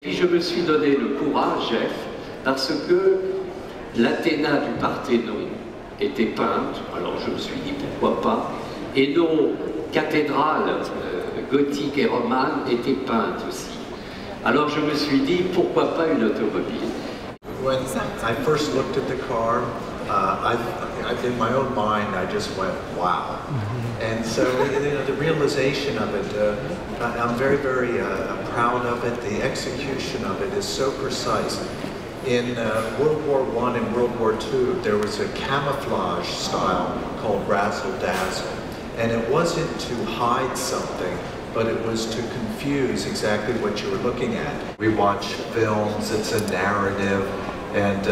Et je me suis donné le courage, Jeff, parce que l'Athéna du Parthénon était peinte, alors je me suis dit pourquoi pas, et nos cathédrales gothiques et romanes étaient peintes aussi. Alors je me suis dit pourquoi pas une automobile. When I first looked at the car, in my own mind, I just went, wow. And so, the realization of it, I'm very, very proud of it. The execution of it is so precise. In World War I and World War II, there was a camouflage style called razzle-dazzle. And it wasn't to hide something, but it was to confuse exactly what you were looking at. We watch films, it's a narrative. And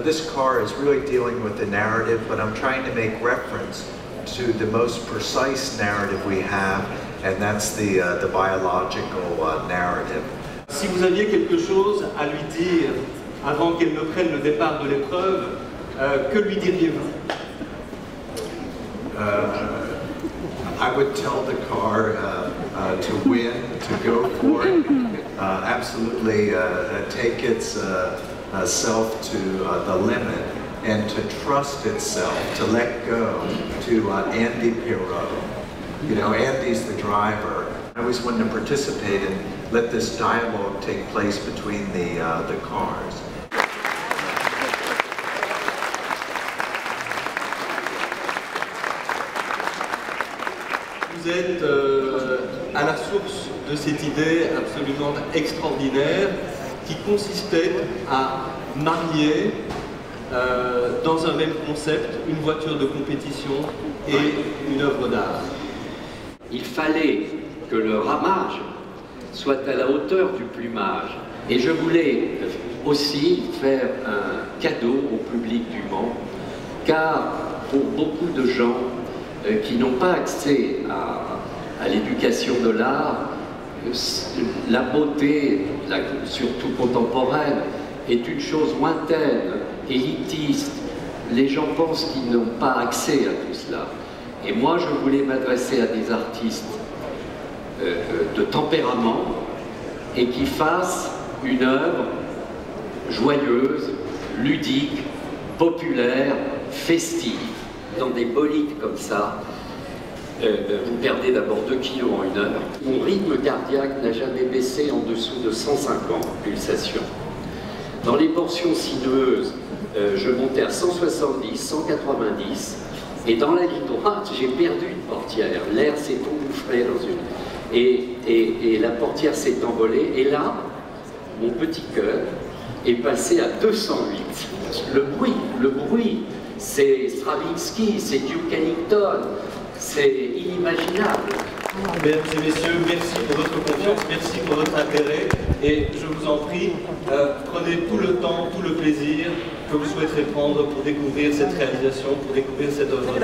this car is really dealing with the narrative, but I'm trying to make reference to the most precise narrative we have, and that's the biological narrative. Si vous aviez quelque chose à lui dire avant qu'elle ne prenne le départ de l'épreuve, que lui diriez-vous? I would tell the car to win, to go for it, absolutely take its self to the limit, and to trust itself, to let go, to Andy Pirot. You know, Andy's the driver. I always wanted to participate and let this dialogue take place between the cars. Vous êtes à la source de cette idée absolument extraordinaire qui consistait à marier dans un même concept une voiture de compétition et une œuvre d'art. Il fallait que le ramage soit à la hauteur du plumage. Et je voulais aussi faire un cadeau au public du Mans, car pour beaucoup de gens qui n'ont pas accès à l'éducation de l'art, la beauté, surtout contemporaine, est une chose lointaine, élitiste. Les gens pensent qu'ils n'ont pas accès à tout cela. Et moi, je voulais m'adresser à des artistes de tempérament et qui fassent une œuvre joyeuse, ludique, populaire, festive. Dans des bolides comme ça, vous perdez d'abord 2 kilos en 1 heure. Mon rythme cardiaque n'a jamais baissé en dessous de 150 pulsations. Dans les portions sinueuses, je montais à 170, 190, et dans la ligne droite, j'ai perdu une portière. L'air s'est engouffré dans une... Et la portière s'est envolée, et là, mon petit cœur est passé à 208. Le bruit, c'est Stravinsky, c'est Duke Ellington, c'est inimaginable. Mesdames et messieurs, merci pour votre confiance, merci pour votre intérêt, et je vous en prie, prenez tout le temps, tout le plaisir que vous souhaiterez prendre pour découvrir cette réalisation, pour découvrir cette œuvre.